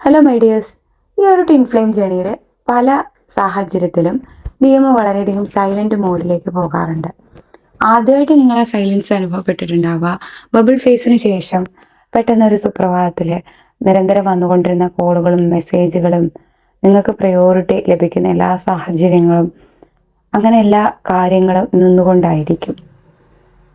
Hello my dears. ഈ ഒരു tin flame ജേണിയിൽ പല സാഹചര്യത്തിലും DM വളരെയധികം സൈലന്റ് മോഡിലേക്ക് പോകാറുണ്ട്. ആദ്യമായിട്ട് നിങ്ങൾ ആ സൈലൻസ് അനുഭവപ്പെട്ടിട്ടുണ്ടാവുക ബബിൾ ഫേസിന് ശേഷം പെട്ടെന്നൊരു സുപ്രഭാതത്തിൽ നിരന്തരം വന്നുകൊണ്ടിരുന്ന കോളുകളും മെസ്സേജുകളും നിങ്ങൾക്ക് പ്രയോറിറ്റി ലഭിക്കുന്ന എല്ലാ സാഹചര്യങ്ങളും അങ്ങനെ എല്ലാ കാര്യങ്ങളും നിന്നുകൊണ്ടായിരിക്കും.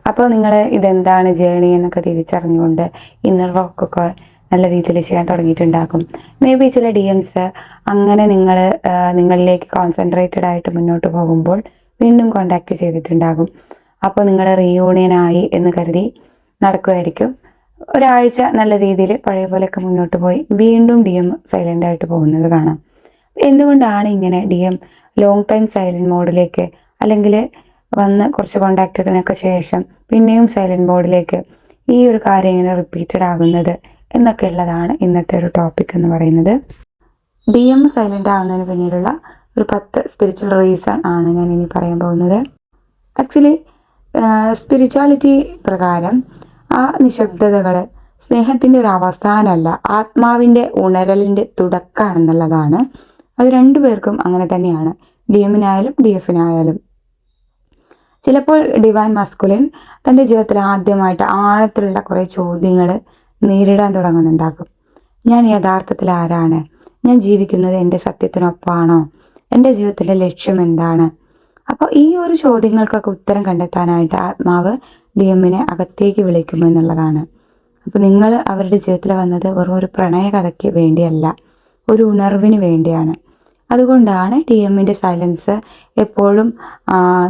അപ്പോൾ നിങ്ങൾ ഇതെന്താണ് ജേണി എന്നൊക്കെ തിരിച്ചറിഞ്ഞുകൊണ്ട് ഇന്നർ വർക്കൊക്കെ നല്ല രീതിയിൽ ചെയ്യാൻ തുടങ്ങിയിട്ടുണ്ടാകും. മേ ബി ചില DMs അങ്ങനെ നിങ്ങളിലേക്ക് കോൺസെൻട്രേറ്റഡ് ആയിട്ട് മുന്നോട്ട് പോകുമ്പോൾ വീണ്ടും കോണ്ടാക്ട് ചെയ്തിട്ടുണ്ടാകും. അപ്പോൾ നിങ്ങൾ റീയൂണിയൻ ആയി എന്ന് കരുതി നടക്കുമായിരിക്കും. ഒരാഴ്ച നല്ല രീതിയിൽ പഴയ പോലെയൊക്കെ മുന്നോട്ട് പോയി വീണ്ടും DM സൈലൻ്റ് ആയിട്ട് പോകുന്നത് കാണാം. എന്തുകൊണ്ടാണ് ഇങ്ങനെ DM ലോങ് ടൈം സൈലൻറ്റ് മോഡിലേക്ക് അല്ലെങ്കിൽ വന്ന് കുറച്ച് കോണ്ടാക്റ്റിനൊക്കെ ശേഷം പിന്നെയും സൈലൻറ്റ് മോഡിലേക്ക് ഈ ഒരു കാര്യം ഇങ്ങനെ റിപ്പീറ്റഡ് ആകുന്നത് എന്നൊക്കെ ഉള്ളതാണ് ഇന്നത്തെ ഒരു ടോപ്പിക് എന്ന് പറയുന്നത്. DM സൈലൻ്റ് ആകുന്നതിന് പിന്നീടുള്ള ഒരു 10 സ്പിരിച്വൽ റീസൺ ആണ് ഞാൻ ഇനി പറയാൻ പോകുന്നത്. ആക്ച്വലി സ്പിരിച്വാലിറ്റി പ്രകാരം ആ നിശബ്ദതകൾ സ്നേഹത്തിൻ്റെ ഒരു അവസാനമല്ല, ആത്മാവിൻ്റെ ഉണരലിൻ്റെ തുടക്കമാണെന്നുള്ളതാണ്. അത് രണ്ടുപേർക്കും അങ്ങനെ തന്നെയാണ്, DMനായാലും DFനായാലും. ചിലപ്പോൾ ഡിവൈൻ മസ്കുലിൻ തൻ്റെ ജീവിതത്തിൽ ആദ്യമായിട്ട് ആഴത്തിലുള്ള കുറേ ചോദ്യങ്ങൾ നേരിടാൻ തുടങ്ങുന്നുണ്ടാകും. ഞാൻ യഥാർത്ഥത്തിൽ ആരാണ്? ഞാൻ ജീവിക്കുന്നത് എൻ്റെ സത്യത്തിനൊപ്പമാണോ? എൻ്റെ ജീവിതത്തിൻ്റെ ലക്ഷ്യം എന്താണ്? അപ്പോൾ ഈ ഒരു ചോദ്യങ്ങൾക്കൊക്കെ ഉത്തരം കണ്ടെത്താനായിട്ട് ആത്മാവ് DMനെ അകത്തേക്ക് വിളിക്കുമെന്നുള്ളതാണ്. അപ്പോൾ നിങ്ങൾ അവരുടെ ജീവിതത്തിൽ വന്നത് വെറും ഒരു പ്രണയ കഥയ്ക്ക് വേണ്ടിയല്ല, ഒരു ഉണർവിന് വേണ്ടിയാണ്. അതുകൊണ്ടാണ് DMൻ്റെ സൈലൻസ് എപ്പോഴും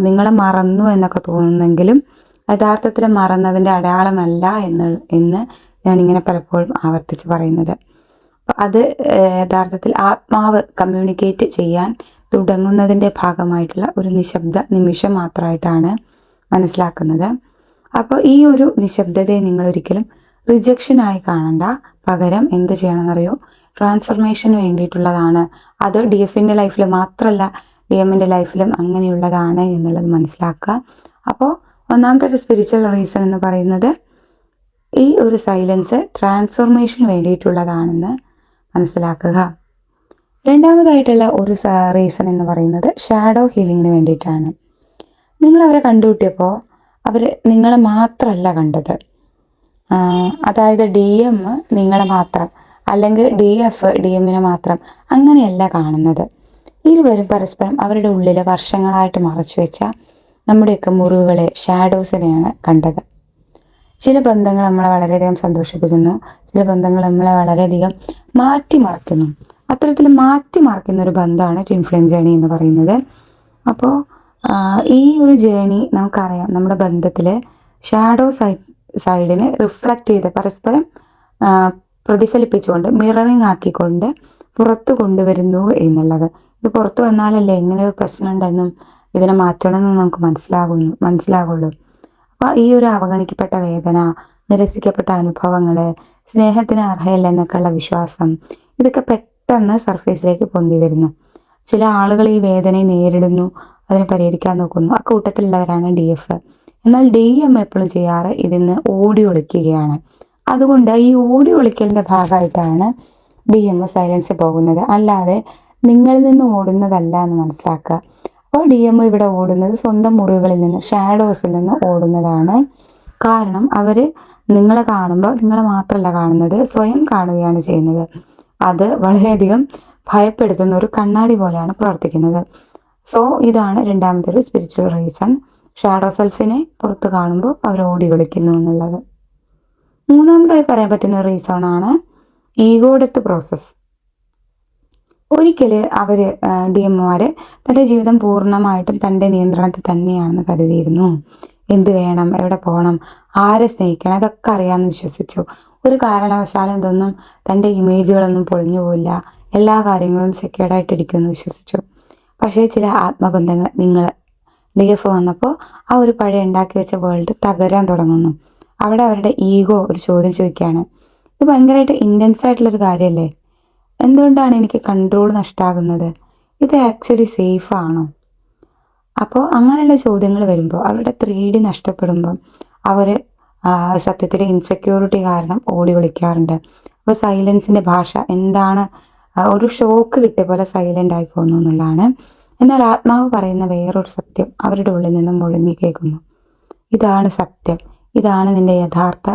നിങ്ങളെ മറന്നു എന്നൊക്കെ തോന്നുന്നെങ്കിലും യഥാർത്ഥത്തിൽ മറന്നതിൻ്റെ അടയാളമല്ല എന്ന് ഞാനിങ്ങനെ പലപ്പോഴും ആവർത്തിച്ച് പറയുന്നത്. അപ്പോൾ അത് യഥാർത്ഥത്തിൽ ആത്മാവ് കമ്മ്യൂണിക്കേറ്റ് ചെയ്യാൻ തുടങ്ങുന്നതിൻ്റെ ഭാഗമായിട്ടുള്ള ഒരു നിശബ്ദ നിമിഷം മാത്രമായിട്ടാണ് മനസ്സിലാക്കുന്നത്. അപ്പോൾ ഈ ഒരു നിശബ്ദതയെ നിങ്ങളൊരിക്കലും റിജക്ഷനായി കാണണ്ട, പകരം എന്ത് ചെയ്യണമെന്നറിയോ? ട്രാൻസ്ഫർമേഷന് വേണ്ടിയിട്ടുള്ളതാണ്. അത് DFൻ്റെ ലൈഫിൽ മാത്രമല്ല, DMൻ്റെ ലൈഫിലും അങ്ങനെയുള്ളതാണ് എന്നുള്ളത് മനസ്സിലാക്കുക. അപ്പോൾ ഒന്നാമത്തെ ഒരു സ്പിരിച്വൽ റീസൺ എന്ന് പറയുന്നത് ഈ ഒരു സൈലൻസ് ട്രാൻസ്ഫോർമേഷന് വേണ്ടിയിട്ടുള്ളതാണെന്ന് മനസ്സിലാക്കുക. രണ്ടാമതായിട്ടുള്ള ഒരു റീസൺ എന്ന് പറയുന്നത് ഷാഡോ ഹീലിങ്ങിന് വേണ്ടിയിട്ടാണ്. നിങ്ങളവരെ കണ്ടുമുട്ടിയപ്പോൾ അവർ നിങ്ങളെ മാത്രമല്ല കണ്ടത്. അതായത് DM നിങ്ങളെ മാത്രം, അല്ലെങ്കിൽ DF DMനെ മാത്രം അങ്ങനെയല്ല കാണുന്നത്. ഇരുവരും പരസ്പരം അവരുടെ ഉള്ളിൽ വർഷങ്ങളായിട്ട് മറച്ചു വെച്ച നമ്മുടെയൊക്കെ മുറിവുകളെ, ഷാഡോസിനെയാണ് കണ്ടത്. ചില ബന്ധങ്ങൾ നമ്മളെ വളരെയധികം സന്തോഷിപ്പിക്കുന്നു, ചില ബന്ധങ്ങൾ നമ്മളെ വളരെയധികം മാറ്റിമറിക്കുന്നു. അത്തരത്തിൽ മാറ്റിമറിക്കുന്ന ഒരു ബന്ധമാണ് ട്വിൻ ഫ്ലെയിം ജേണി എന്ന് പറയുന്നത്. അപ്പോൾ ഈ ഒരു ജേണി നമുക്കറിയാം, നമ്മുടെ ബന്ധത്തിൽ ഷാഡോ സൈഡിനെ റിഫ്ലക്റ്റ് ചെയ്ത് പരസ്പരം പ്രതിഫലിപ്പിച്ചുകൊണ്ട് മിററിങ് ആക്കിക്കൊണ്ട് പുറത്ത് കൊണ്ടുവരുന്നു എന്നുള്ളത്. ഇത് പുറത്തു വന്നാലല്ലേ ഇങ്ങനെ ഒരു പ്രശ്നമുണ്ടെന്നും ഇതിനെ മാറ്റണമെന്നും നമുക്ക് മനസ്സിലാകുള്ളൂ. അപ്പോൾ ഈ ഒരു അവഗണിക്കപ്പെട്ട വേദന, നിരസിക്കപ്പെട്ട അനുഭവങ്ങൾ, സ്നേഹത്തിന് അർഹയില്ലെന്നൊക്കെയുള്ള വിശ്വാസം, ഇതൊക്കെ പെട്ടെന്ന് സർഫേസിലേക്ക് പൊന്തി വരുന്നു. ചില ആളുകൾ ഈ വേദനയെ നേരിടുന്നു, അതിനെ പരിഹരിക്കാൻ നോക്കുന്നു. ആ കൂട്ടത്തിലുള്ളവരാണ് DF. എന്നാൽ DM എപ്പോഴും ചെയ്യാറ് ഇതിന്ന് ഓടി ഒളിക്കുകയാണ്. അതുകൊണ്ട് ഈ ഓടി ഒളിക്കലിൻ്റെ ഭാഗമായിട്ടാണ് DM സൈലൻസ് പോകുന്നത്, അല്ലാതെ നിങ്ങളിൽ നിന്ന് ഓടുന്നതല്ല എന്ന് മനസ്സിലാക്കുക. അപ്പോൾ DM ഇവിടെ ഓടുന്നത് സ്വന്തം മുറിവുകളിൽ നിന്ന്, ഷാഡോസിൽ നിന്ന് ഓടുന്നതാണ്. കാരണം അവർ നിങ്ങളെ കാണുമ്പോൾ നിങ്ങളെ മാത്രമല്ല കാണുന്നത്, സ്വയം കാണുകയാണ് ചെയ്യുന്നത്. അത് വളരെയധികം ഭയപ്പെടുത്തുന്ന ഒരു കണ്ണാടി പോലെയാണ് പ്രവർത്തിക്കുന്നത്. സോ ഇതാണ് രണ്ടാമത്തെ ഒരു സ്പിരിച്വൽ റീസൺ, ഷാഡോ സെൽഫിനെ പുറത്ത് കാണുമ്പോൾ അവർ ഓടി ഒളിക്കുന്നു എന്നുള്ളത്. മൂന്നാമതായി പറയാൻ പറ്റുന്ന റീസണാണ് ഈഗോ ഡെത്ത് പ്രോസസ്സ്. ഒരിക്കൽ അവർ DMമാർ തൻ്റെ ജീവിതം പൂർണ്ണമായിട്ടും തൻ്റെ നിയന്ത്രണത്തിൽ തന്നെയാണെന്ന് കരുതിയിരുന്നു. എന്ത് വേണം, എവിടെ പോകണം, ആരെ സ്നേഹിക്കണം, അതൊക്കെ അറിയാമെന്ന് വിശ്വസിച്ചു. ഒരു കാരണവശാലും ഇതൊന്നും തൻ്റെ ഇമേജുകളൊന്നും പൊളിഞ്ഞു പോയില്ല, എല്ലാ കാര്യങ്ങളും സെക്യൂർഡായിട്ടിരിക്കുമെന്ന് വിശ്വസിച്ചു. പക്ഷേ ചില ആത്മബന്ധങ്ങൾ, നിങ്ങൾ DF വന്നപ്പോൾ ആ ഒരു പഴയ ഉണ്ടാക്കി വെച്ച വേൾഡ് തകരാൻ തുടങ്ങുന്നു. അവിടെ അവരുടെ ഈഗോ ഒരു ചോദ്യം ചോദിക്കുകയാണ്, ഇത് ഭയങ്കരമായിട്ട് ഇൻറ്റൻസ് ആയിട്ടുള്ളൊരു കാര്യമല്ലേ? എന്തുകൊണ്ടാണ് എനിക്ക് കൺട്രോൾ നഷ്ടമാകുന്നത്? ഇത് ആക്ച്വലി സേഫ് ആണോ? അപ്പോൾ അങ്ങനെയുള്ള ചോദ്യങ്ങൾ വരുമ്പോൾ, അവരുടെ 3D നഷ്ടപ്പെടുമ്പം അവർ സത്യത്തിൽ ഇൻസെക്യൂരിറ്റി കാരണം ഓടി ഒളിക്കാറുണ്ട്. അപ്പോൾ സൈലൻസിൻ്റെ ഭാഷ എന്താണ്, ഒരു ഷോക്ക് കിട്ടിയ പോലെ സൈലൻ്റ് ആയി പോകുന്നു എന്നുള്ളതാണ്. എന്നാൽ ആത്മാവ് പറയുന്ന വേറൊരു സത്യം അവരുടെ ഉള്ളിൽ നിന്നും മുഴങ്ങി കേൾക്കുന്നു. ഇതാണ് സത്യം, ഇതാണ് നിന്റെ യഥാർത്ഥ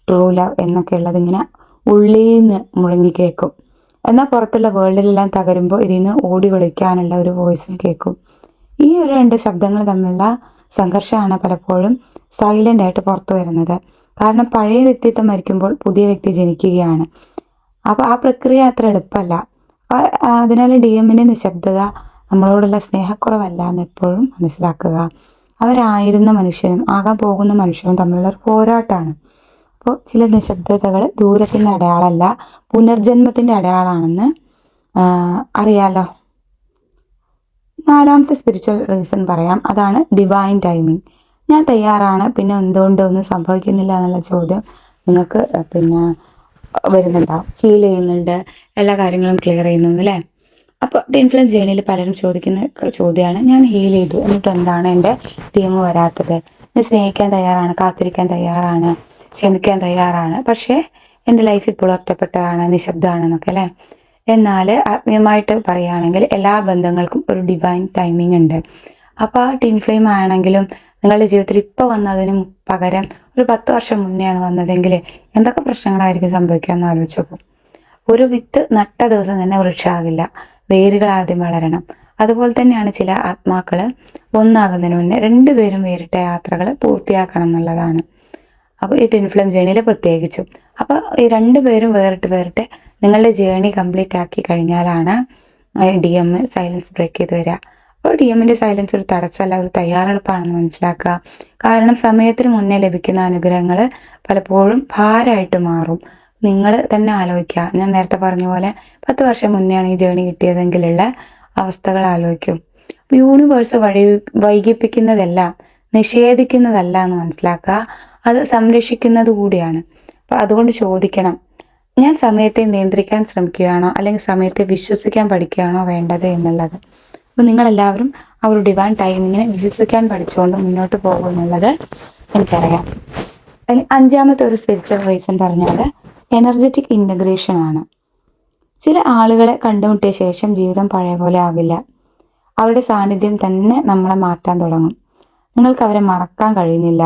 ട്രൂ ലവ് എന്നൊക്കെ ഉള്ളത് ഇങ്ങനെ ഉള്ളിൽ നിന്ന് മുഴങ്ങി കേൾക്കും. എന്നാൽ പുറത്തുള്ള വേൾഡിലെല്ലാം തകരുമ്പോൾ ഇതിൽ നിന്ന് ഓടി ഒളിക്കാനുള്ള ഒരു വോയിസും കേൾക്കും. ഈ ഒരു രണ്ട് ശബ്ദങ്ങൾ തമ്മിലുള്ള സംഘർഷമാണ് പലപ്പോഴും സൈലൻ്റ് ആയിട്ട് പുറത്തു വരുന്നത്. കാരണം പഴയ വ്യക്തിത്വം മരിക്കുമ്പോൾ പുതിയ വ്യക്തി ജനിക്കുകയാണ്. അപ്പോൾ ആ പ്രക്രിയ അത്ര എളുപ്പമല്ല. അതിനാൽ DM-ന്റെ നിശബ്ദത നമ്മളോടുള്ള സ്നേഹക്കുറവല്ല എന്ന് എപ്പോഴും മനസ്സിലാക്കുക. അവരായിരുന്ന മനുഷ്യനും ആകാൻ പോകുന്ന മനുഷ്യനും തമ്മിലുള്ള ഒരു പോരാട്ടമാണ്. അപ്പോൾ ചില നിശബ്ദതകൾ ദൂരത്തിൻ്റെ അടയാളമല്ല, പുനർജന്മത്തിൻ്റെ അടയാളമാണെന്ന് അറിയാലോ. നാലാമത്തെ സ്പിരിച്വൽ റീസൺ പറയാം, അതാണ് ഡിവൈൻ ടൈമിങ്. ഞാൻ തയ്യാറാണ്, പിന്നെ എന്തുകൊണ്ടൊന്നും സംഭവിക്കുന്നില്ല എന്നുള്ള ചോദ്യം നിങ്ങൾക്ക് വരുന്നുണ്ടാവും. ഹീൽ ചെയ്യുന്നുണ്ട്, എല്ലാ കാര്യങ്ങളും ക്ലിയർ ചെയ്യുന്നു അല്ലേ. അപ്പോൾ ട്വിൻ ഫ്ലെയിം ജേണിയിൽ പലരും ചോദിക്കുന്ന ചോദ്യമാണ്, ഞാൻ ഹീൽ ചെയ്തു എന്നിട്ട് എന്താണ് എൻ്റെ DM വരാത്തത്? ഞാൻ സ്നേഹിക്കാൻ തയ്യാറാണ്, കാത്തിരിക്കാൻ തയ്യാറാണ്, ക്ഷമിക്കാൻ തയ്യാറാണ്, പക്ഷേ എൻ്റെ ലൈഫ് ഇപ്പോൾ ഒറ്റപ്പെട്ടതാണ്, നിശബ്ദമാണെന്നൊക്കെ അല്ലേ. എന്നാൽ ആത്മീയമായിട്ട് പറയുകയാണെങ്കിൽ എല്ലാ ബന്ധങ്ങൾക്കും ഒരു ഡിവൈൻ ടൈമിംഗ് ഉണ്ട്. അപ്പോൾ ആ ട്വിൻ ഫ്ലെയിം ആണെങ്കിലും നിങ്ങളുടെ ജീവിതത്തിൽ ഇപ്പോൾ വന്നതിന് പകരം ഒരു 10 വർഷം മുന്നെയാണ് വന്നതെങ്കിൽ എന്തൊക്കെ പ്രശ്നങ്ങളായിരിക്കും സംഭവിക്കുക എന്ന് ആലോചിച്ച് നോക്കും. ഒരു വിത്ത് നട്ട ദിവസം തന്നെ വൃക്ഷമാകില്ല, വേരുകൾ ആദ്യം വളരണം. അതുപോലെ തന്നെയാണ് ചില ആത്മാക്കൾ ഒന്നാകുന്നതിന് മുന്നേ രണ്ടുപേരും വേറിട്ട യാത്രകൾ പൂർത്തിയാക്കണം എന്നുള്ളതാണ്. അപ്പോൾ ഈ ട്വിൻ ഫ്ലെയിം ജേണിയിൽ പ്രത്യേകിച്ചും അപ്പോൾ ഈ രണ്ടുപേരും വേറിട്ട് നിങ്ങളുടെ ജേണി കംപ്ലീറ്റ് ആക്കി കഴിഞ്ഞാലാണ് DM സൈലൻസ് ബ്രേക്ക് ചെയ്ത് വരിക. അപ്പോൾ DM-ന്റെ സൈലൻസ് ഒരു തടസ്സമല്ല, ഒരു തയ്യാറെടുപ്പാണെന്ന് മനസ്സിലാക്കുക. കാരണം സമയത്തിന് മുന്നേ ലഭിക്കുന്ന അനുഗ്രഹങ്ങൾ പലപ്പോഴും ഭാരമായിട്ട് മാറും. നിങ്ങൾ തന്നെ ആലോചിക്കുക, ഞാൻ നേരത്തെ പറഞ്ഞ പോലെ 10 വർഷം മുന്നെയാണ് ഈ ജേണി കിട്ടിയതെങ്കിലുള്ള അവസ്ഥകൾ ആലോചിക്കും. യൂണിവേഴ്സ് വൈകിപ്പിക്കുന്നതല്ല, നിഷേധിക്കുന്നതല്ല എന്ന് മനസ്സിലാക്കുക, അത് സംരക്ഷിക്കുന്നത് കൂടിയാണ്. അപ്പം അതുകൊണ്ട് ചോദിക്കണം, ഞാൻ സമയത്തെ നിയന്ത്രിക്കാൻ ശ്രമിക്കുകയാണോ അല്ലെങ്കിൽ സമയത്തെ വിശ്വസിക്കാൻ പഠിക്കുകയാണോ വേണ്ടത് എന്നുള്ളത്. അപ്പോൾ നിങ്ങളെല്ലാവരും ആ ഒരു ഡിവൈൻ ടൈമിങ്ങിനെ വിശ്വസിക്കാൻ പഠിച്ചുകൊണ്ട് മുന്നോട്ട് പോകും എന്നുള്ളത് എനിക്കറിയാം. അഞ്ചാമത്തെ ഒരു സ്പിരിച്വൽ റീസൺ പറഞ്ഞാൽ എനർജറ്റിക് ഇൻ്റഗ്രേഷൻ ആണ്. ചില ആളുകളെ കണ്ടുമുട്ടിയ ശേഷം ജീവിതം പഴയ പോലെ ആകില്ല. അവരുടെ സാന്നിധ്യം തന്നെ നമ്മളെ മാറ്റാൻ തുടങ്ങും. നിങ്ങൾക്ക് അവരെ മറക്കാൻ കഴിയുന്നില്ല,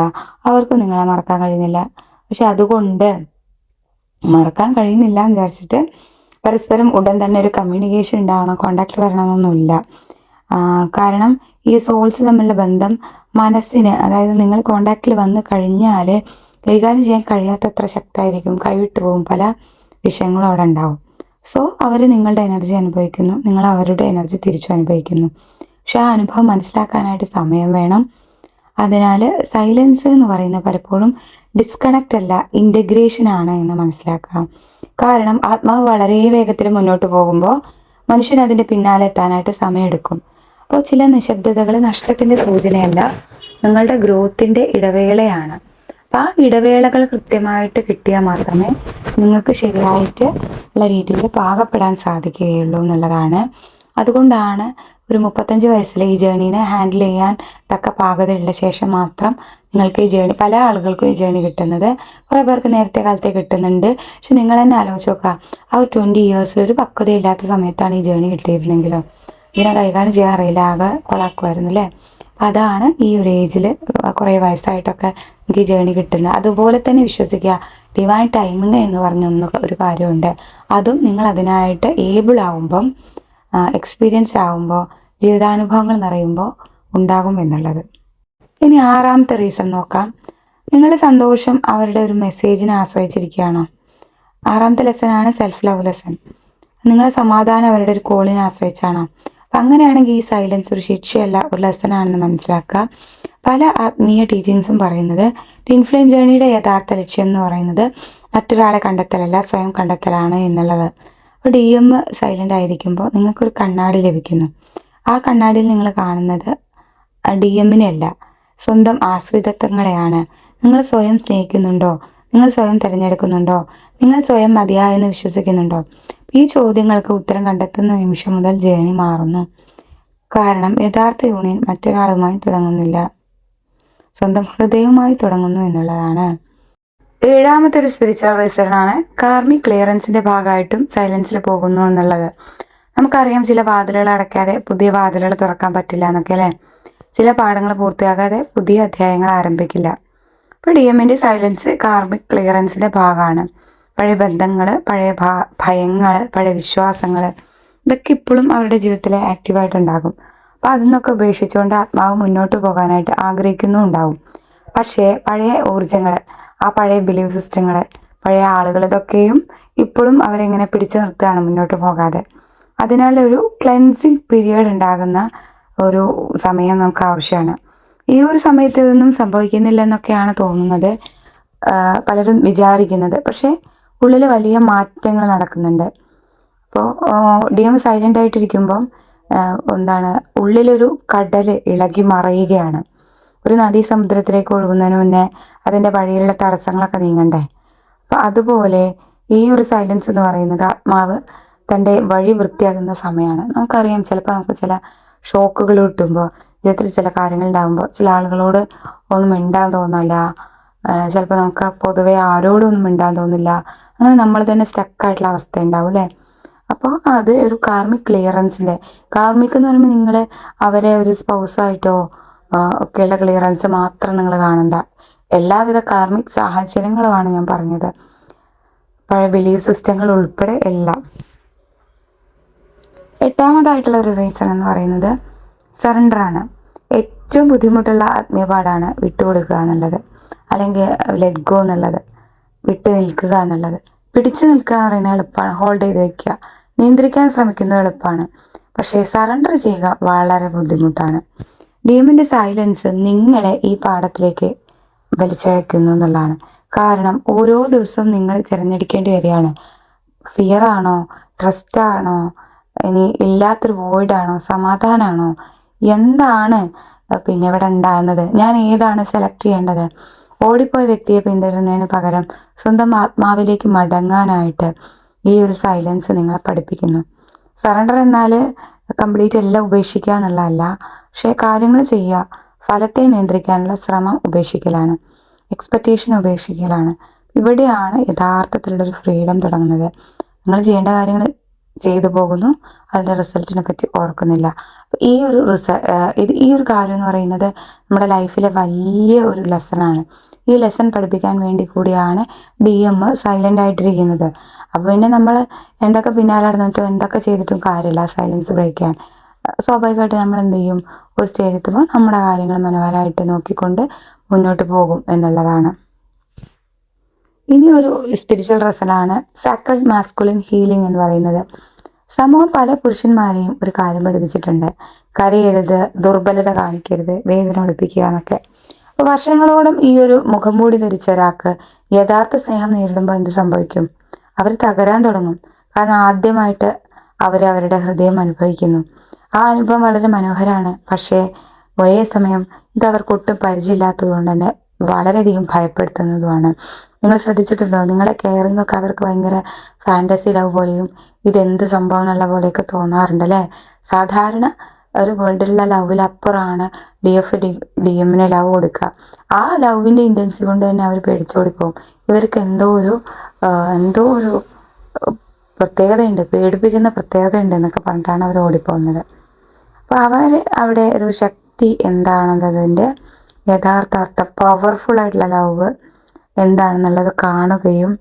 അവർക്ക് നിങ്ങളെ മറക്കാൻ കഴിയുന്നില്ല. പക്ഷെ അതുകൊണ്ട് മറക്കാൻ കഴിയുന്നില്ല എന്ന് വിചാരിച്ചിട്ട് പരസ്പരം ഉടൻ തന്നെ ഒരു കമ്മ്യൂണിക്കേഷൻ ഉണ്ടാവണം, കോണ്ടാക്ട് വരണമെന്നൊന്നുമില്ല. കാരണം ഈ സോൾസ് തമ്മിലുള്ള ബന്ധം മനസ്സിന്, അതായത് നിങ്ങൾ കോണ്ടാക്റ്റിൽ വന്ന് കഴിഞ്ഞാൽ കൈകാര്യം ചെയ്യാൻ കഴിയാത്തത്ര ശക്തമായിരിക്കും, കൈവിട്ടു പോകും, പല വിഷയങ്ങളും അവിടെ ഉണ്ടാവും. സോ അവർ നിങ്ങളുടെ എനർജി അനുഭവിക്കുന്നു, നിങ്ങൾ അവരുടെ എനർജി തിരിച്ചു അനുഭവിക്കുന്നു. പക്ഷെ ആ അനുഭവം മനസ്സിലാക്കാനായിട്ട് സമയം വേണം. അതിനാൽ സൈലൻസ് എന്ന് പറയുന്നത് പലപ്പോഴും ഡിസ്കണക്റ്റ് അല്ല, ഇൻ്റഗ്രേഷൻ ആണ് എന്ന് മനസ്സിലാക്കാം. കാരണം ആത്മാവ് വളരെ വേഗത്തിൽ മുന്നോട്ട് പോകുമ്പോൾ മനുഷ്യൻ അതിൻ്റെ പിന്നാലെ എത്താനായിട്ട് സമയമെടുക്കും. അപ്പോൾ ചില നിശബ്ദതകൾ നഷ്ടത്തിൻ്റെ സൂചനയല്ല, നിങ്ങളുടെ ഗ്രോത്തിൻ്റെ ഇടവേളയാണ്. അപ്പോൾ ആ ഇടവേളകൾ കൃത്യമായിട്ട് കിട്ടിയാൽ മാത്രമേ നിങ്ങൾക്ക് ശരിയായിട്ട് ഉള്ള രീതിയിൽ പാകപ്പെടാൻ സാധിക്കുകയുള്ളൂ എന്നുള്ളതാണ്. അതുകൊണ്ടാണ് ഒരു 35 വയസ്സിൽ ഈ ജേണീനെ ഹാൻഡിൽ ചെയ്യാൻ തക്ക പാകതയുള്ള ശേഷം മാത്രം നിങ്ങൾക്ക് ഈ ജേണി, പല ആളുകൾക്കും ഈ ജേണി കിട്ടുന്നത്, കുറേ പേർക്ക് നേരത്തെ കാലത്തെ കിട്ടുന്നുണ്ട്. പക്ഷെ നിങ്ങൾ തന്നെ ആലോചിച്ച് നോക്കുക, ആ ഒരു 20 ഇയേഴ്സിൽ ഒരു പക്വതയില്ലാത്ത സമയത്താണ് ഈ ജേണി കിട്ടിയിരുന്നെങ്കിലോ ഇതിനെ കൈകാര്യം ചെയ്യാൻ അറിയില്ല, ആകെ കൊളാക്കുമായിരുന്നു അല്ലേ. അതാണ് ഈ ഒരു ഏജിൽ കുറേ വയസ്സായിട്ടൊക്കെ എനിക്ക് ഈ ജേണി കിട്ടുന്നത്. അതുപോലെ തന്നെ വിശ്വസിക്കുക, ഡിവൈൻ ടൈമിങ് എന്ന് പറഞ്ഞ ഒരു കാര്യമുണ്ട്. അതും നിങ്ങൾ അതിനായിട്ട് ഏബിൾ ആവുമ്പം, എക്സ്പീരിയൻസ്ഡ് ആകുമ്പോൾ, ജീവിതാനുഭവങ്ങൾ നിറയുമ്പോൾ ഉണ്ടാകും എന്നുള്ളത്. ഇനി ആറാമത്തെ റീസൺ നോക്കാം. നിങ്ങളുടെ സന്തോഷം അവരുടെ ഒരു മെസ്സേജിനെ ആശ്രയിച്ചിരിക്കുകയാണോ? ആറാമത്തെ ലെസനാണ് സെൽഫ് ലവ് ലെസൺ. നിങ്ങളുടെ സമാധാനം അവരുടെ ഒരു കോളിനെ ആശ്രയിച്ചാണോ? അപ്പം അങ്ങനെയാണെങ്കിൽ ഈ സൈലൻസ് ഒരു ശിക്ഷയല്ല, ഒരു ലെസനാണെന്ന് മനസ്സിലാക്കുക. പല ആത്മീയ ടീച്ചിങ്സും പറയുന്നത് ട്വിൻ ഫ്ലെയിം ജേണിയുടെ യഥാർത്ഥ ലക്ഷ്യം എന്ന് പറയുന്നത് മറ്റൊരാളെ കണ്ടെത്തലല്ല, സ്വയം കണ്ടെത്തലാണ് എന്നുള്ളത്. അപ്പോൾ DM സൈലൻ്റ് ആയിരിക്കുമ്പോൾ നിങ്ങൾക്കൊരു കണ്ണാടി ലഭിക്കുന്നു. ആ കണ്ണാടിയിൽ നിങ്ങൾ കാണുന്നത് DM-നെ അല്ല, സ്വന്തം ആശ്രിതത്വങ്ങളെയാണ്. നിങ്ങൾ സ്വയം സ്നേഹിക്കുന്നുണ്ടോ? നിങ്ങൾ സ്വയം തിരഞ്ഞെടുക്കുന്നുണ്ടോ? നിങ്ങൾ സ്വയം മതിയായെന്ന് വിശ്വസിക്കുന്നുണ്ടോ? ഈ ചോദ്യങ്ങൾക്ക് ഉത്തരം കണ്ടെത്തുന്ന നിമിഷം മുതൽ ജേണി മാറുന്നു. കാരണം യഥാർത്ഥ യൂണിയൻ മറ്റൊരാളുമായി തുടങ്ങുന്നില്ല, സ്വന്തം ഹൃദയവുമായി തുടങ്ങുന്നു എന്നുള്ളതാണ്. ഏഴാമത്തെ ഒരു സ്പിരിച്വൽ റീസണാണ് കാർമിക് ക്ലിയറൻസിന്റെ ഭാഗമായിട്ടും സൈലൻസിൽ പോകുന്നു എന്നുള്ളത്. നമുക്കറിയാം ചില വാതിലുകൾ അടയ്ക്കാതെ പുതിയ വാതിലുകൾ തുറക്കാൻ പറ്റില്ല എന്നൊക്കെ അല്ലേ. ചില പാഠങ്ങൾ പൂർത്തിയാകാതെ പുതിയ അധ്യായങ്ങൾ ആരംഭിക്കില്ല. ഇപ്പോൾ ഡി എമ്മിൻ്റെ സൈലൻസ് കാർമിക് ക്ലിയറൻസിന്റെ ഭാഗമാണ്. പഴയ ബന്ധങ്ങൾ, പഴയ ഭയങ്ങൾ, പഴയ വിശ്വാസങ്ങൾ, ഇതൊക്കെ ഇപ്പോഴും അവരുടെ ജീവിതത്തിൽ ആക്റ്റീവായിട്ടുണ്ടാകും. അപ്പോൾ അതിൽ നിന്നൊക്കെ ഉപേക്ഷിച്ചുകൊണ്ട് ആത്മാവ് മുന്നോട്ട് പോകാനായിട്ട് ആഗ്രഹിക്കുന്നുണ്ടാവും. പക്ഷേ പഴയ ഊർജ്ജങ്ങൾ, ആ പഴയ ബിലീവ് സിസ്റ്റങ്ങൾ, പഴയ ആളുകൾ, ഇതൊക്കെയും ഇപ്പോഴും അവരെങ്ങനെ പിടിച്ചു നിർത്തുകയാണ് മുന്നോട്ട് പോകാതെ. അതിനാൽ ഒരു ക്ലെൻസിങ് പീരിയഡ് ഉണ്ടാകുന്ന ഒരു സമയം നമുക്ക് ആവശ്യമാണ്. ഈ ഒരു സമയത്ത് ഇതൊന്നും സംഭവിക്കുന്നില്ലെന്നൊക്കെയാണ് തോന്നുന്നത്, പലരും വിചാരിക്കുന്നത്. പക്ഷേ ഉള്ളിൽ വലിയ മാറ്റങ്ങൾ നടക്കുന്നുണ്ട്. അപ്പോൾ ഡി എം സൈലൻ്റ് ആയിട്ടിരിക്കുമ്പം ഉള്ളിലൊരു കടൽ ഇളകി മറയുകയാണ്. ഒരു നദീ സമുദ്രത്തിലേക്ക് ഒഴുകുന്നതിന് മുന്നേ അതിൻ്റെ വഴിയിലുള്ള തടസ്സങ്ങളൊക്കെ നീങ്ങണ്ടേ. അപ്പോൾ അതുപോലെ ഈ ഒരു സൈലൻസ് എന്ന് പറയുന്നത് ആത്മാവ് തൻ്റെ വഴി വൃത്തിയാകുന്ന സമയമാണ്. നമുക്കറിയാം, ചിലപ്പോൾ നമുക്ക് ചില ഷോക്കുകൾ കിട്ടുമ്പോൾ, ജീവിതത്തിൽ ചില കാര്യങ്ങൾ ഉണ്ടാകുമ്പോൾ ചില ആളുകളോട് ഒന്നും മിണ്ടാൻ തോന്നില്ല, ചിലപ്പോൾ നമുക്ക് പൊതുവെ ആരോടും ഒന്നും മിണ്ടാൻ തോന്നില്ല. അങ്ങനെ നമ്മൾ തന്നെ സ്റ്റക്കായിട്ടുള്ള അവസ്ഥ ഉണ്ടാവും അല്ലേ. അപ്പോൾ അത് ഒരു കാർമിക് ക്ലിയറൻസിൻ്റെ, കാർമിക് എന്ന് പറയുമ്പോൾ നിങ്ങൾ അവരെ ഒരു സ്പൗസായിട്ടോ ഒക്കെയുള്ള ക്ലിയറൻസ് മാത്രം നിങ്ങൾ കാണണ്ട. എല്ലാവിധ കാർമിക് സാഹചര്യങ്ങളുമാണ് ഞാൻ പറഞ്ഞത്, പഴയ ബിലീഫ് സിസ്റ്റങ്ങൾ ഉൾപ്പെടെ എല്ലാം. എട്ടാമതായിട്ടുള്ള ഒരു റീസൺ എന്ന് പറയുന്നത് സറണ്ടറാണ്. ഏറ്റവും ബുദ്ധിമുട്ടുള്ള ആത്മീയപാടാണ് വിട്ടുകൊടുക്കുക എന്നുള്ളത്, അല്ലെങ്കിൽ ലെറ്റ് ഗോ എന്നുള്ളത്, വിട്ടു നിൽക്കുക എന്നുള്ളത്. പിടിച്ചു നിൽക്കുക എന്ന് പറയുന്നത് എളുപ്പമാണ്, ഹോൾഡ് ചെയ്ത് വയ്ക്കുക, നിയന്ത്രിക്കാൻ ശ്രമിക്കുന്നത് എളുപ്പമാണ്. പക്ഷേ സറണ്ടർ ചെയ്യുക വളരെ ബുദ്ധിമുട്ടാണ്. ഡീമിൻ്റെ സൈലൻസ് നിങ്ങളെ ഈ പാഠത്തിലേക്ക് വലിച്ചഴയ്ക്കുന്നു എന്നുള്ളതാണ്. കാരണം ഓരോ ദിവസവും നിങ്ങൾ തിരഞ്ഞെടുക്കേണ്ടി വരികയാണ്. ഫിയറാണോ, ട്രസ്റ്റാണോ, ഇനി ഇല്ലാത്തൊരു വോയിഡാണോ, സമാധാനമാണോ, എന്താണ് പിന്നെ ഇവിടെ ഉണ്ടാകുന്നത്, ഞാൻ ഏതാണ് സെലക്ട് ചെയ്യേണ്ടത്. ഓടിപ്പോയ വ്യക്തിയെ പിന്തുടരുന്നതിന് പകരം സ്വന്തം ആത്മാവിലേക്ക് മടങ്ങാനായിട്ട് ഈ ഒരു സൈലൻസ് നിങ്ങളെ പഠിപ്പിക്കുന്നു. സറണ്ടർ എന്നാൽ കംപ്ലീറ്റ് എല്ലാം ഉപേക്ഷിക്കുക എന്നുള്ളതല്ല, പക്ഷേ കാര്യങ്ങൾ ചെയ്യുക, ഫലത്തെ നിയന്ത്രിക്കാനുള്ള ശ്രമം ഉപേക്ഷിക്കലാണ്, എക്സ്പെക്റ്റേഷൻ ഉപേക്ഷിക്കലാണ്. ഇവിടെയാണ് യഥാർത്ഥത്തിലുള്ളൊരു ഫ്രീഡം തുടങ്ങുന്നത്. നിങ്ങൾ ചെയ്യേണ്ട കാര്യങ്ങൾ ചെയ്തു പോകുന്നു, അതിൻ്റെ റിസൾട്ടിനെ പറ്റി ഓർക്കുന്നില്ല. ഈ ഒരു ഈ ഒരു കാര്യം എന്ന് പറയുന്നത് നമ്മുടെ ലൈഫിലെ വലിയ ഒരു ലെസണാണ്. ഈ ലെസൺ പഠിപ്പിക്കാൻ വേണ്ടി കൂടിയാണ് ഡി എം സൈലൻ്റ് ആയിട്ടിരിക്കുന്നത്. അപ്പോൾ പിന്നെ നമ്മൾ എന്തൊക്കെ പിന്നാലെ നടന്നിട്ടും എന്തൊക്കെ ചെയ്തിട്ടും കാര്യമില്ല സൈലൻസ് ബ്രേക്ക് ചെയ്യാൻ. സ്വാഭാവികമായിട്ട് നമ്മൾ എന്ത് ചെയ്യും, ഒരു സ്റ്റേജ് എത്തുമ്പോൾ നമ്മുടെ കാര്യങ്ങൾ മനോഹരമായിട്ട് നോക്കിക്കൊണ്ട് മുന്നോട്ട് പോകും എന്നുള്ളതാണ്. ഇനി ഒരു സ്പിരിച്വൽ റെസനാണ് സാക്രഡ് മാസ്കുലിൻ ഹീലിംഗ് എന്ന് പറയുന്നത്. സമൂഹം പല പുരുഷന്മാരെയും ഒരു കാര്യം പഠിപ്പിച്ചിട്ടുണ്ട്: കരയരുത്, ദുർബലത കാണിക്കരുത്, വേദന ഒളിപ്പിക്കുക എന്നൊക്കെ. അപ്പോൾ വർഷങ്ങളോളം ഈ ഒരു മുഖം മൂടി ധരിച്ച ഒരാൾക്ക് യഥാർത്ഥ സ്നേഹം നേരിടുമ്പോൾ എന്ത് സംഭവിക്കും? അവർ തകരാൻ തുടങ്ങും. കാരണം ആദ്യമായിട്ട് അവരുടെ ഹൃദയം അനുഭവിക്കുന്നു. ആ അനുഭവം വളരെ മനോഹരമാണ്. പക്ഷേ ഒരേ സമയം ഇത് അവർക്ക് ഒട്ടും പരിചയമില്ലാത്തത് കൊണ്ട് തന്നെ വളരെയധികം ഭയപ്പെടുത്തുന്നതുമാണ്. നിങ്ങൾ ശ്രദ്ധിച്ചിട്ടുണ്ടോ? നിങ്ങളെ കെയറിംഗ് ഒക്കെ അവർക്ക് ഭയങ്കര ഫാൻറ്റസി ലവ് പോലെയും ഇതെന്ത് സംഭവം എന്നുള്ള പോലെയൊക്കെ തോന്നാറുണ്ട് അല്ലേ. സാധാരണ ഒരു വേൾഡിലുള്ള ലവിലപ്പുറമാണ് ഡി എമ്മിനെ ലവ് കൊടുക്കുക. ആ ലവിൻ്റെ ഇൻറ്റൻസി കൊണ്ട് തന്നെ അവർ പേടിച്ചോടിപ്പോവും. ഇവർക്ക് എന്തോ ഒരു പ്രത്യേകതയുണ്ട്, പേടിപ്പിക്കുന്ന പ്രത്യേകതയുണ്ട് എന്നൊക്കെ പറഞ്ഞിട്ടാണ് അവർ ഓടിപ്പോകുന്നത്. അപ്പോൾ അവിടെ ഒരു ശക്തി എന്താണെന്നതിൻ്റെ യഥാർത്ഥ അർത്ഥം, പവർഫുൾ ആയിട്ടുള്ള ലവ് എന്താണെന്നുള്ളത് കാണുകയും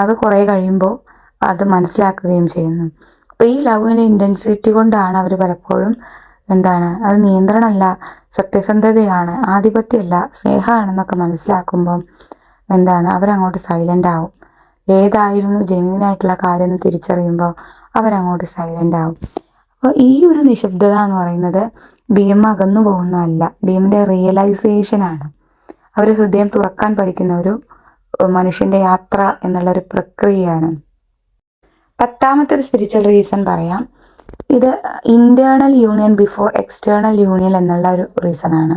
അത് കുറേ കഴിയുമ്പോൾ അത് മനസ്സിലാക്കുകയും ചെയ്യുന്നു. അപ്പോൾ ഈ ലവിൻ്റെ ഇൻറ്റൻസിറ്റി കൊണ്ടാണ് അവർ പലപ്പോഴും അത് നിയന്ത്രണമല്ല, സത്യസന്ധതയാണ്, ആധിപത്യമല്ല, സ്നേഹമാണെന്നൊക്കെ മനസ്സിലാക്കുമ്പം അവരങ്ങോട്ട് സൈലൻ്റ് ആവും. ഏതായിരുന്നു ജെന്യൂനായിട്ടുള്ള കാര്യം എന്ന് തിരിച്ചറിയുമ്പോൾ അവരങ്ങോട്ട് സൈലൻ്റ് ആവും. അപ്പോൾ ഈ ഒരു നിശബ്ദത എന്ന് പറയുന്നത് ഡി എം അകന്നു പോകുന്നതല്ല, ഡി എമ്മിൻ്റെ റിയലൈസേഷനാണ്. അവർ ഹൃദയം തുറക്കാൻ പഠിക്കുന്ന ഒരു മനുഷ്യൻ്റെ യാത്ര എന്നുള്ളൊരു പ്രക്രിയയാണ്. 10ാമത്തെ ഒരു സ്പിരിച്വൽ റീസൺ പറയാം. ഇത് internal union before external union എന്നുള്ള ഒരു റീസണാണ്.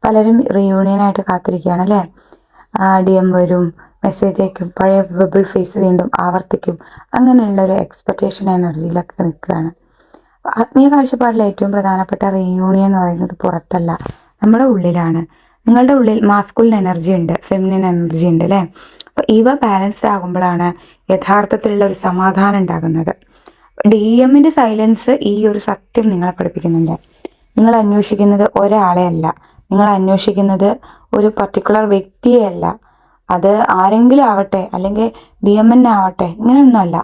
പലരും റീയൂണിയനായിട്ട് കാത്തിരിക്കുകയാണ് അല്ലേ. ഡി എം വരും, മെസ്സേജ് അയക്കും, പഴയ ബബിൾ ഫേസ് വീണ്ടും ആവർത്തിക്കും, അങ്ങനെയുള്ളൊരു എക്സ്പെക്റ്റേഷൻ എനർജിയിലൊക്കെ നിൽക്കുകയാണ്. ആത്മീയ കാഴ്ചപ്പാടിൽ ഏറ്റവും പ്രധാനപ്പെട്ട റീയൂണിയൻ എന്ന് പറയുന്നത് പുറത്തല്ല, നമ്മുടെ ഉള്ളിലാണ്. നിങ്ങളുടെ ഉള്ളിൽ മാസ്കുലിൻ എനർജി ഉണ്ട്, ഫെമിനിൻ എനർജി ഉണ്ട് അല്ലേ. അപ്പം ഇവ ബാലൻസ്ഡ് ആകുമ്പോഴാണ് യഥാർത്ഥത്തിലുള്ള ഒരു സമാധാനം ഉണ്ടാകുന്നത്. DM-ന്റെ സൈലൻസ് ഈ ഒരു സത്യം നിങ്ങളെ പഠിപ്പിക്കുന്നുണ്ട്. നിങ്ങൾ അന്വേഷിക്കുന്നത് ഒരാളെ അല്ല, നിങ്ങൾ അന്വേഷിക്കുന്നത് ഒരു പർട്ടിക്കുലർ വ്യക്തിയെ അല്ല. അത് ആരെങ്കിലും ആവട്ടെ, അല്ലെങ്കിൽ DM ആവട്ടെ, ഇങ്ങനെയൊന്നുമല്ല.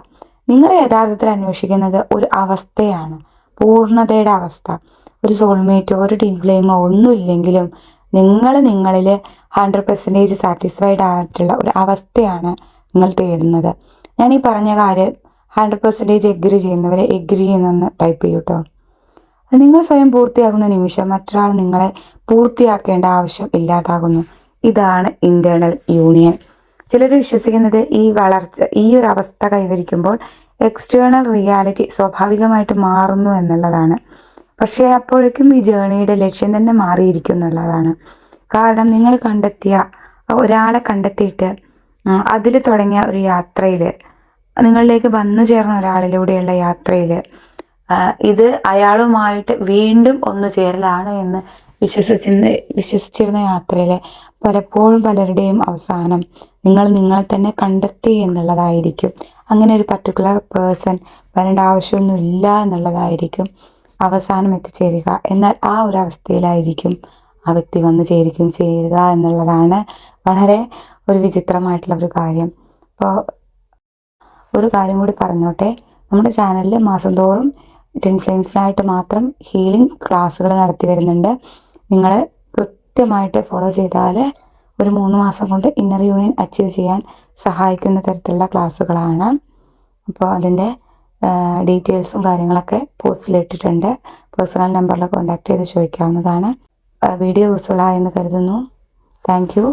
നിങ്ങൾ യഥാർത്ഥത്തിൽ അന്വേഷിക്കുന്നത് ഒരു അവസ്ഥയാണ്, പൂർണ്ണതയുടെ അവസ്ഥ. ഒരു സോൾമേറ്റോ ഒരു ട്വിൻ ഫ്ലെയിമോ ഒന്നുമില്ലെങ്കിലും നിങ്ങളിൽ 100% സാറ്റിസ്ഫൈഡ് ആയിട്ടുള്ള ഒരു അവസ്ഥയാണ് നിങ്ങൾ തേടുന്നത്. ഞാൻ ഈ പറഞ്ഞ കാര്യം 100% എഗ്രി ചെയ്യുന്നവരെ എഗ്രി ചെയ്യുന്നെന്ന് ടൈപ്പ് ചെയ്യൂ കേട്ടോ. നിങ്ങൾ സ്വയം പൂർത്തിയാകുന്ന നിമിഷം മറ്റൊരാൾ നിങ്ങളെ പൂർത്തിയാക്കേണ്ട ആവശ്യം ഇല്ലാതാകുന്നു. ഇതാണ് ഇന്റേണൽ യൂണിയൻ. ചിലർ വിശ്വസിക്കുന്നത് ഈ ഒരു അവസ്ഥ കൈവരിക്കുമ്പോൾ എക്സ്റ്റേണൽ റിയാലിറ്റി സ്വാഭാവികമായിട്ട് മാറുന്നു എന്നുള്ളതാണ്. പക്ഷേ അപ്പോഴേക്കും ഈ ജേണിയുടെ ലക്ഷ്യം തന്നെ മാറിയിരിക്കും എന്നുള്ളതാണ്. കാരണം നിങ്ങൾ കണ്ടെത്തിയ ഒരാളെ കണ്ടെത്തിയിട്ട് അതിൽ തുടങ്ങിയ ഒരു യാത്രയിൽ, നിങ്ങളിലേക്ക് വന്നു ചേർന്ന ഒരാളിലൂടെയുള്ള യാത്രയിൽ ഇത് അയാളുമായിട്ട് വീണ്ടും ഒന്നു ചേരലാണ് എന്ന് വിശ്വസിച്ചിരുന്ന യാത്രയിൽ പലപ്പോഴും പലരുടെയും അവസാനം നിങ്ങളെ തന്നെ കണ്ടെത്തി എന്നുള്ളതായിരിക്കും. അങ്ങനെ ഒരു പർട്ടിക്കുലർ പേഴ്സൺ വരേണ്ട ആവശ്യമൊന്നുമില്ല എന്നുള്ളതായിരിക്കും അവസാനം എത്തിച്ചേരുക. എന്നാൽ ആ ഒരു അവസ്ഥയിലായിരിക്കും ആ വ്യക്തി വന്നു ചേരുക എന്നുള്ളതാണ് വളരെ ഒരു വിചിത്രമായിട്ടുള്ള ഒരു കാര്യം. അപ്പോൾ ഒരു കാര്യം കൂടി പറഞ്ഞോട്ടെ, നമ്മുടെ ചാനലിൽ മാസം തോറും ട്വിൻ ഫ്ലെയിംസിനായിട്ട് മാത്രം ഹീലിംഗ് ക്ലാസ്സുകൾ നടത്തി വരുന്നുണ്ട്. നിങ്ങൾ കൃത്യമായിട്ട് ഫോളോ ചെയ്താൽ ഒരു 3 മാസം കൊണ്ട് ഇന്നർ യൂണിയൻ അച്ചീവ് ചെയ്യാൻ സഹായിക്കുന്ന തരത്തിലുള്ള ക്ലാസ്സുകളാണ്. അപ്പോൾ അതിൻ്റെ ഡീറ്റെയിൽസും കാര്യങ്ങളൊക്കെ പോസ്റ്റിലിട്ടിട്ടുണ്ട്. പേഴ്സണൽ നമ്പറിൽ കോൺടാക്ട് ചെയ്ത് ചോദിക്കാവുന്നതാണ്. വീഡിയോ യൂസ്ഫുൾ ആയെന്ന് കരുതുന്നു. Thank you.